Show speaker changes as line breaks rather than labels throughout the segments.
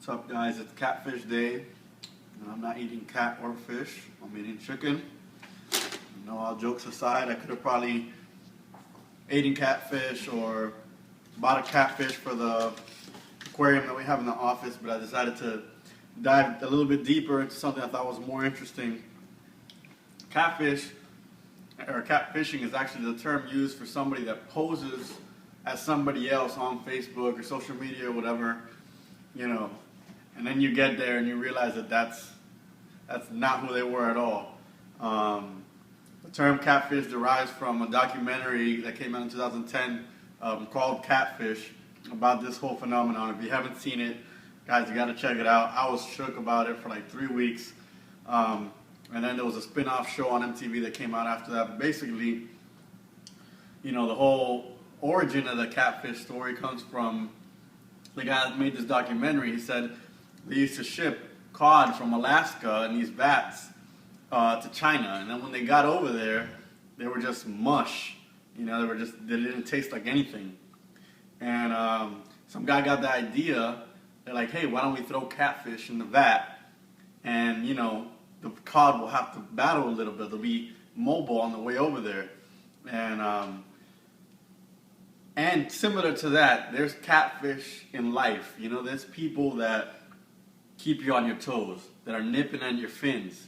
What's up, guys? It's Catfish Day, and I'm not eating cat or fish. I'm eating chicken. All jokes aside, I could have probably eaten catfish or bought a catfish for the aquarium that we have in the office, but I decided to dive a little bit deeper into something I thought was more interesting. Catfish, or catfishing, is actually the term used for somebody that poses as somebody else on Facebook or social media or whatever, and then you get there and you realize that that's not who they were at all. The term catfish derives from a documentary that came out in 2010 called Catfish, about this whole phenomenon. If you haven't seen it, guys, you got to check it out. I was shook about it for like 3 weeks. And then there was a spin-off show on MTV that came out after that. But basically, the whole origin of the catfish story comes from the guy that made this documentary. He said they used to ship cod from Alaska in these vats to China, and then when they got over there, they were just mush. They didn't taste like anything. And some guy got the idea. They're like, hey, why don't we throw catfish in the vat, and the cod will have to battle a little bit. They'll be mobile on the way over there. And similar to that, there's catfish in life. There's people that keep you on your toes, that are nipping at your fins,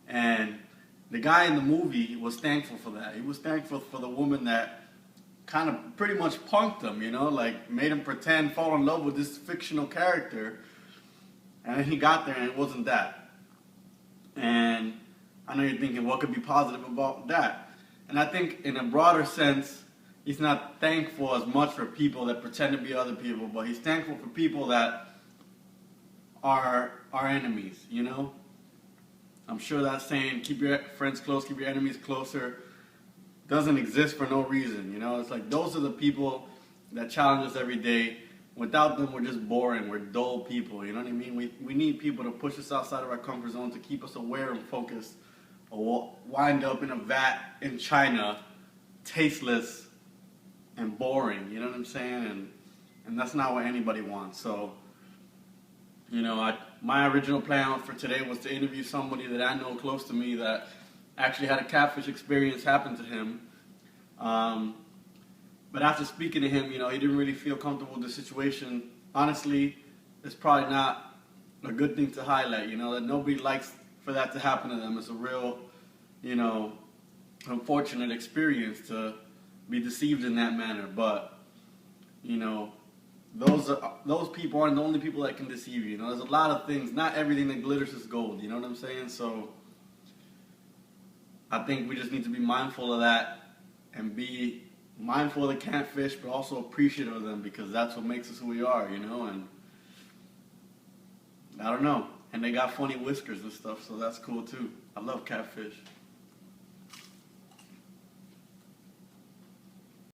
And the guy in the movie was thankful for that. He was thankful for the woman that kind of pretty much punked him, like made him pretend, fall in love with this fictional character. And then he got there and it wasn't that. And I know you're thinking, what could be positive about that? And I think in a broader sense, he's not thankful as much for people that pretend to be other people, but he's thankful for people that are our enemies, I'm sure that saying, keep your friends close, keep your enemies closer, doesn't exist for no reason, It's like those are the people that challenge us every day. Without them, we're just boring, we're dull people, you know what I mean? We need people to push us outside of our comfort zone, to keep us aware and focused, or wind up in a vat in China, tasteless and boring, you know what I'm saying? And that's not what anybody wants. So, my original plan for today was to interview somebody that I know close to me that actually had a catfish experience happen to him. But after speaking to him, he didn't really feel comfortable with the situation. Honestly, it's probably not a good thing to highlight, that nobody likes for that to happen to them. It's a real, unfortunate experience to be deceived in that manner. But, those people aren't the only people that can deceive you. There's a lot of things. Not everything that glitters is gold. You know what I'm saying? So I think we just need to be mindful of that and be mindful of the catfish, but also appreciative of them, because that's what makes us who we are. And I don't know. And they got funny whiskers and stuff, so that's cool too. I love catfish.